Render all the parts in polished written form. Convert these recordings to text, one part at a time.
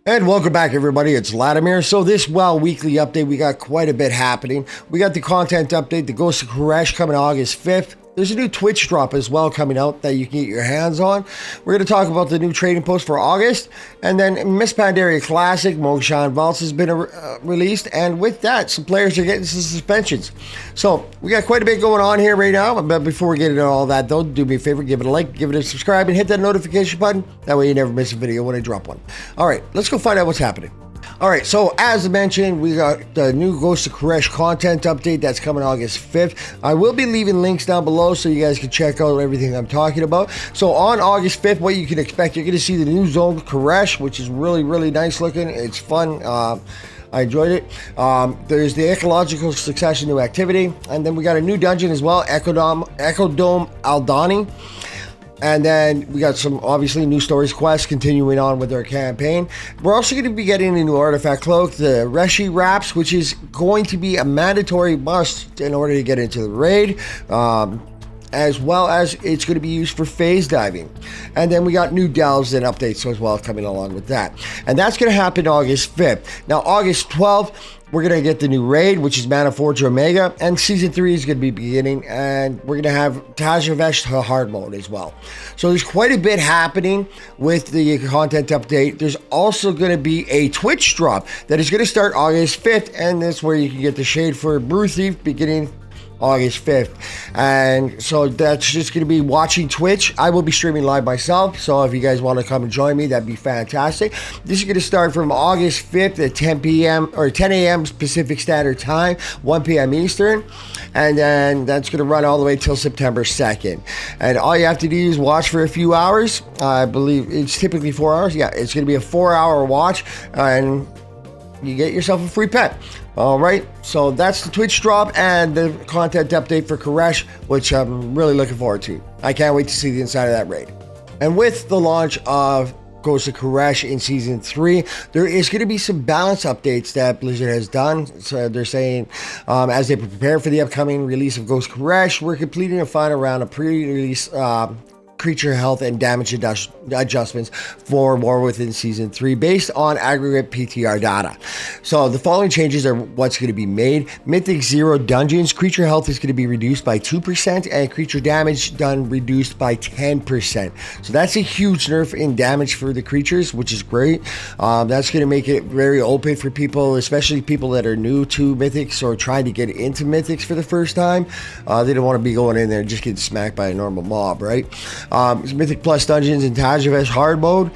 And welcome back, everybody. It's Latimer. So this WoW weekly update, we got quite a bit happening. We got the content update, the Ghost of Koresh coming August 5th. There's a new Twitch drop as well coming out that you can get your hands on. We're going to talk about the new trading post for August. And then Miss Pandaria Classic, mogu'shan Vaults has been released. And with that, some players are getting some suspensions. So we got quite a bit going on here right now. But before we get into all that, though, do me a favor, give it a like, give it a subscribe, and hit that notification button. That way you never miss a video when I drop one. All right, let's go find out what's happening. All right, so as mentioned, we got the new Ghost of Koresh content update that's coming August 5th. I will be leaving links down below so you guys can check out everything I'm talking about. So on August 5th, what you can expect, you're going to see the new zone Koresh, which is really, really nice looking. It's fun. I enjoyed it. There's the ecological succession new activity, and then we got a new dungeon as well, Echo Dome Aldani. And then we got some, obviously, new stories quests continuing on with our campaign. We're also going to be getting a new artifact cloak, the Reshii Wraps, which is going to be a mandatory must in order to get into the raid. As well as it's going to be used for phase diving. And then we got new delves and updates as well coming along with that. And that's going to happen August 5th. Now, August 12th, we're going to get the new raid, which is Mana Forge Omega, and Season 3 is going to be beginning, and we're going to have Tajavesh hard mode as well. So there's quite a bit happening with the content update. There's also going to be a Twitch drop that is going to start August 5th, and that's where you can get the shade for Brew Thief beginning August 5th. And so that's just going to be watching Twitch. I will be streaming live myself, so if you guys want to come and join me, that'd be fantastic. This is going to start from August 5th at 10 p.m. or 10 a.m. Pacific Standard Time, 1 p.m. Eastern, and then that's going to run all the way till September 2nd. And all you have to do is watch for a few hours. I believe it's typically 4 hours. Yeah, it's going to be a 4-hour watch, and you get yourself a free pet. All right, so that's the Twitch drop and the content update for Koresh, which I'm really looking forward to. I can't wait to see the inside of that raid. And with the launch of Ghost of Koresh in Season 3, there is going to be some balance updates that Blizzard has done. So they're saying, as they prepare for the upcoming release of Ghost of Koresh, we're completing a final round of pre-release creature health and damage adjustments for War Within Season 3 based on aggregate PTR data. So the following changes are what's going to be made. Mythic 0 dungeons, creature health is going to be reduced by 2% and creature damage done reduced by 10%. So that's a huge nerf in damage for the creatures, which is great. That's going to make it very open for people, especially people that are new to Mythics or trying to get into Mythics for the first time. They don't want to be going in there and just getting smacked by a normal mob, right? Mythic Plus Dungeons in Tajavesh hard mode,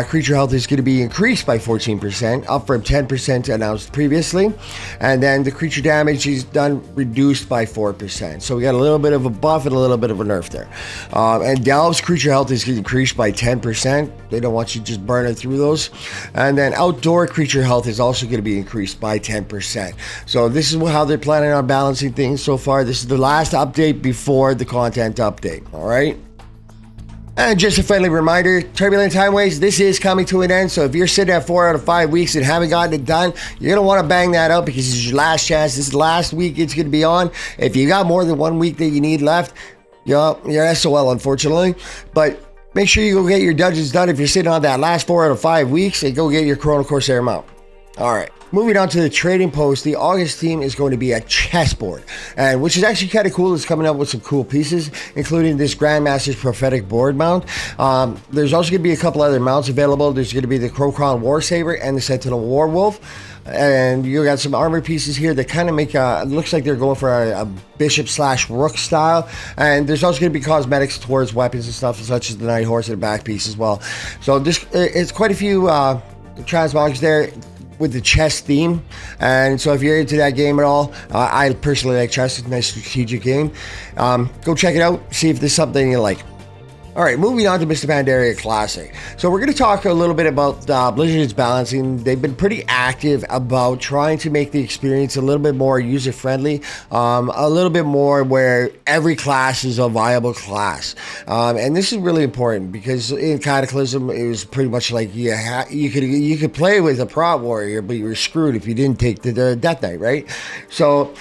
creature health is going to be increased by 14%, up from 10% announced previously. And then the creature damage is done reduced by 4%. So we got a little bit of a buff and a little bit of a nerf there. And Delves creature health is increased by 10%. They don't want you just burning through those. And then outdoor creature health is also going to be increased by 10%. So this is how they're planning on balancing things so far. This is the last update before the content update. All right. And just a friendly reminder, Turbulent Timeways, this is coming to an end. So if you're sitting at 4 out of 5 weeks and haven't gotten it done, you're going to want to bang that out because this is your last chance. This is the last week it's going to be on. If you got more than 1 week that you need left, you're SOL, unfortunately. But make sure you go get your dungeons done if you're sitting on that last 4 out of 5 weeks and go get your Chrono Corsair mount. All right. Moving on to the trading post, the August theme is going to be a chessboard, and which is actually kind of cool. It's coming up with some cool pieces, including this Grandmaster's Prophetic Board mount. There's also going to be a couple other mounts available. There's going to be the Crocron War Saber and the Sentinel Warwolf. And you got some armor pieces here that kind of make it looks like they're going for a bishop / rook style. And there's also going to be cosmetics towards weapons and stuff, such as the Night Horse and the back piece as well. So this it's quite a few transmogs there with the chess theme. And so if you're into that game at all, I personally like chess. It's a nice strategic game. Go check it out, see if there's something you like. All right, moving on to Mr. Pandaria Classic. So we're going to talk a little bit about Blizzard's balancing. They've been pretty active about trying to make the experience a little bit more user-friendly, a little bit more where every class is a viable class. And this is really important because in Cataclysm, it was pretty much like you could play with a prot warrior, but you were screwed if you didn't take the Death Knight, right? So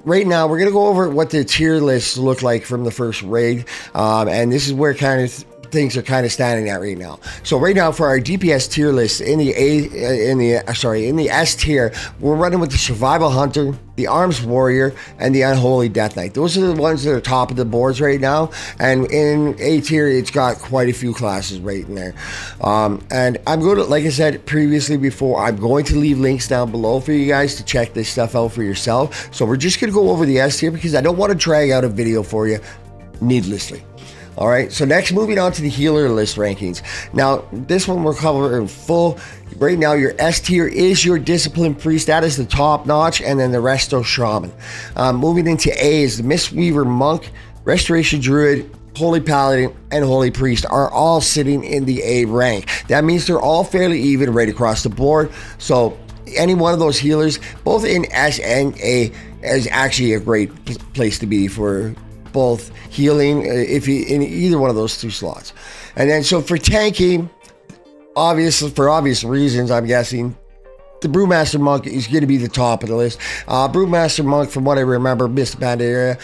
right now, we're going to go over what the tier lists look like from the first raid. And this is where kind of things are kind of standing at right now. So right now for our DPS tier list in the S tier, we're running with the Survival Hunter, the Arms Warrior, and the Unholy Death Knight. Those are the ones that are top of the boards right now. And in A tier, it's got quite a few classes right in there. And I'm going to, like I said previously before, I'm going to leave links down below for you guys to check this stuff out for yourself. So we're just going to go over the S tier because I don't want to drag out a video for you needlessly. All right, so next, moving on to the healer list rankings. Now, this one we're covering full. Right now, your S tier is your Discipline Priest. That is the top notch, and then the Resto Shaman. Moving into A is the Mistweaver Monk, Restoration Druid, Holy Paladin, and Holy Priest are all sitting in the A rank. That means they're all fairly even right across the board. So any one of those healers, both in S and A, is actually a great place to be for both healing if you in either one of those two slots. And then so for tanking, obviously for obvious reasons, I'm guessing the Brewmaster Monk is going to be the top of the list. Brewmaster Monk, from what I remember, Mr. Pandaria,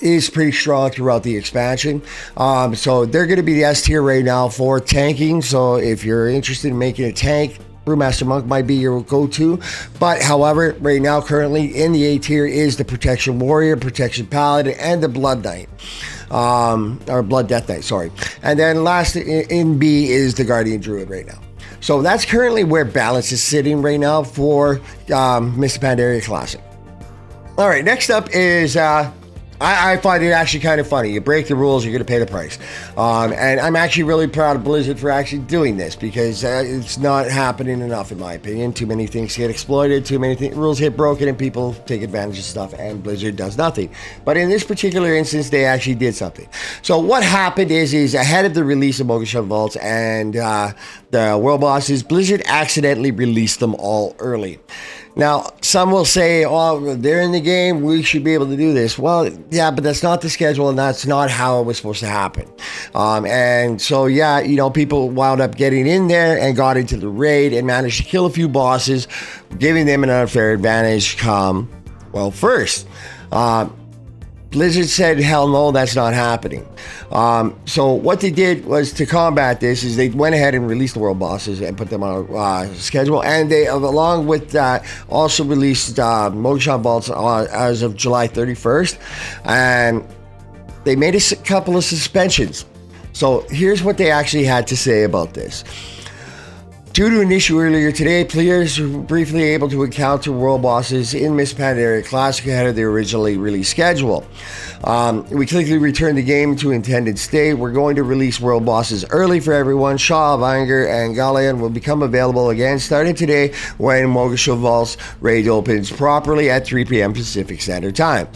is pretty strong throughout the expansion. So they're going to be the S tier right now for tanking. So if you're interested in making a tank, Brewmaster Monk might be your go-to. But however, right now, currently in the A tier is the Protection Warrior, Protection Paladin, and the Blood Knight. Or Blood Death Knight, sorry. And then last in B is the Guardian Druid right now. So that's currently where balance is sitting right now for Mr. Pandaria Classic. All right, next up is I find it actually kind of funny. You break the rules, you're going to pay the price. And I'm actually really proud of Blizzard for actually doing this because it's not happening enough, in my opinion. Too many things get exploited, too many rules get broken, and people take advantage of stuff, and Blizzard does nothing. But in this particular instance, they actually did something. So what happened is ahead of the release of mogu'shan Vaults and the World Bosses, Blizzard accidentally released them all early. Now, some will say, oh, they're in the game, we should be able to do this. Well, yeah, but that's not the schedule, and that's not how it was supposed to happen. And so, yeah, you know, people wound up getting in there and got into the raid and managed to kill a few bosses, giving them an unfair advantage first. Blizzard said, hell no, that's not happening. So what they did was to combat this is they went ahead and released the world bosses and put them on a schedule. And they, along with that, also released mogu'shan Vaults as of July 31st. And they made a couple of suspensions. So here's what they actually had to say about this. Due to an issue earlier today, players were briefly able to encounter world bosses in Miss Pandaria Classic ahead of the originally released schedule. We quickly returned the game to intended state. We're going to release world bosses early for everyone. Shaw of Anger and Galleon will become available again starting today when mogu'shan Vaults raid opens properly at 3 p.m. Pacific Standard Time.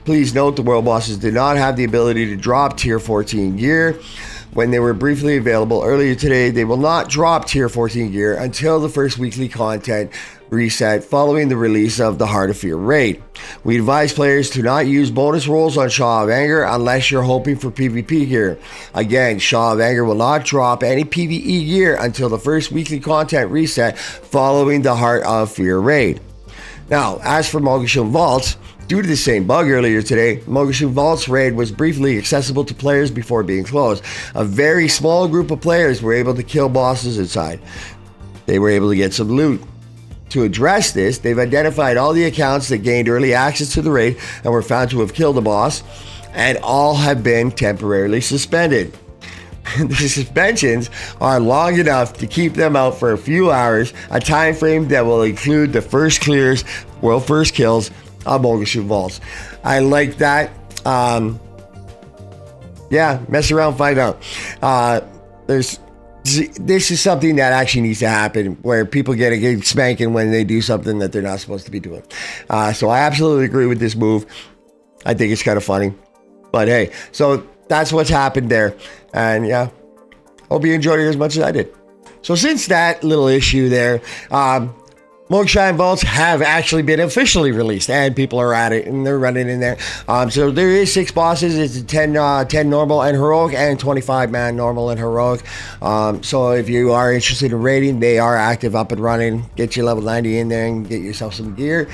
Please note the world bosses did not have the ability to drop tier 14 gear. When they were briefly available earlier today, they will not drop tier 14 gear until the first weekly content reset following the release of the Heart of Fear raid. We advise players to not use bonus rolls on Shaw of Anger unless you're hoping for PvP gear. Again, Shaw of Anger will not drop any PvE gear until the first weekly content reset following the Heart of Fear raid. Now, as for mogu'shan Vaults, due to the same bug earlier today, mogu'shan Vaults raid was briefly accessible to players before being closed. A very small group of players were able to kill bosses inside. They were able to get some loot. To address this, they've identified all the accounts that gained early access to the raid and were found to have killed the boss, and all have been temporarily suspended. The suspensions are long enough to keep them out for a few hours, a time frame that will include the first clears, world first kills of mogu'shan Vaults. I like that. Yeah, mess around, find out. This is something that actually needs to happen, where people get a good spanking when they do something that they're not supposed to be doing. So I absolutely agree with this move. I think it's kind of funny. But hey, so that's what's happened there. And yeah, hope you enjoyed it as much as I did. So since that little issue there, mogu'shan Vaults have actually been officially released, and people are at it and they're running in there. So there is 6 bosses. It's 10 normal and heroic, and 25 man normal and heroic. So if you are interested in raiding, they are active, up and running. Get your level 90 in there and get yourself some gear.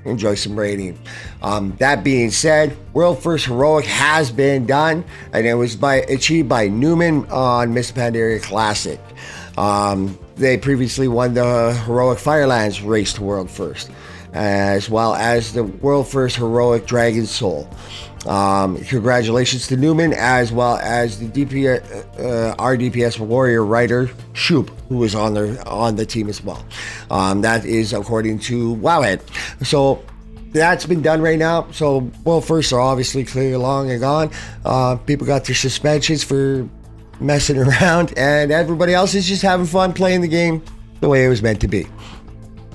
enjoy some raiding. That being said, World First Heroic has been done, and it was achieved by Newman on Mr. Pandaria Classic. They previously won the Heroic Firelands race to World First, as well as the World First Heroic Dragon Soul. Congratulations to Newman, as well as the our DPS warrior Rider Shoop, who is on the team as well. That is according to Wowhead. So that's been done right now. So World First are obviously clear, long and gone. People got their suspensions for messing around, and everybody else is just having fun playing the game the way it was meant to be.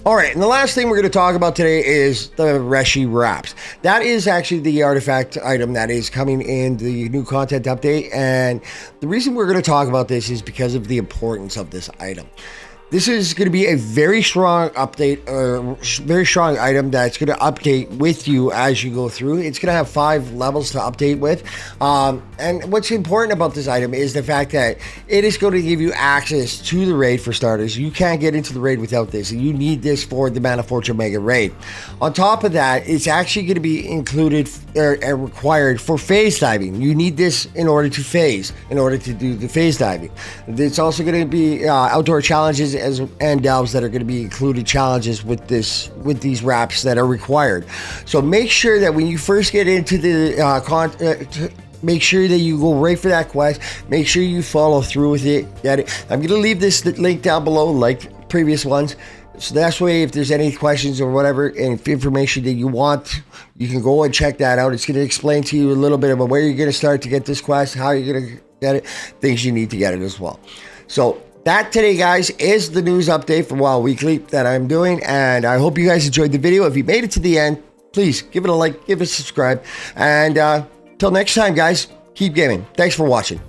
All right, and the last thing we're going to talk about today is the Reshii Wraps. That is actually the artifact item that is coming in the new content update, and the reason we're going to talk about this is because of the importance of this item. This is going to be a very strong update, very strong item that's going to update with you as you go through. It's going to have 5 levels to update with. And what's important about this item is the fact that it is going to give you access to the raid for starters. You can't get into the raid without this, and you need this for the Mana Fortune Mega Raid. On top of that, it's actually going to be included and required for phase diving. You need this in order to phase, in order to do the phase diving. It's also going to be outdoor challenges and delves that are going to be included challenges with these wraps that are required. So make sure that when you first get into the make sure that you go right for that quest. Make sure you follow through with it. Get it. I'm going to leave this link down below like previous ones. So that's way, if there's any questions or whatever, and information that you want, you can go and check that out. It's going to explain to you a little bit about where you're going to start to get this quest, how you're going to get it, things you need to get it as well. So that today, guys, is the news update from WoW Weekly that I'm doing, and I hope you guys enjoyed the video. If you made it to the end, please give it a like, give it a subscribe, and till next time, guys, keep gaming. Thanks for watching.